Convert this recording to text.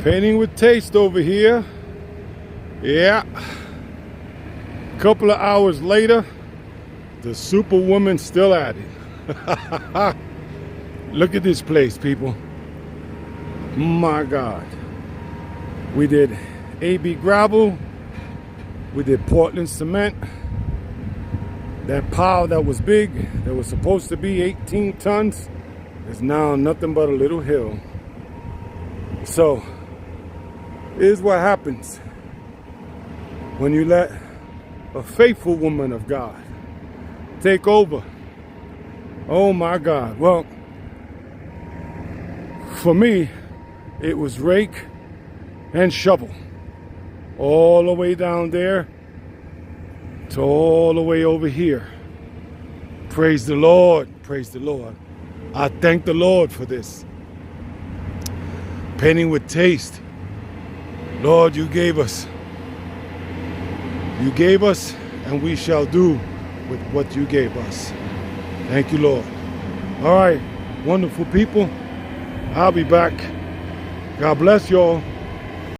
Painting with taste over here. Yeah. A couple of hours later, the superwoman's still at it. Look at this place, people. My God. We did AB gravel. We did Portland cement. That pile that was big, that was supposed to be 18 tons, is now nothing but a little hill. So, here's what happens when you let a faithful woman of God take over. Oh my God. Well, for me, it was rake and shovel. All the way down there to all the way over here. Praise the Lord. Praise the Lord. I thank the Lord for this. Painting with taste. Lord, you gave us. You gave us, and we shall do with what you gave us. Thank you, Lord. All right, wonderful people. I'll be back. God bless y'all.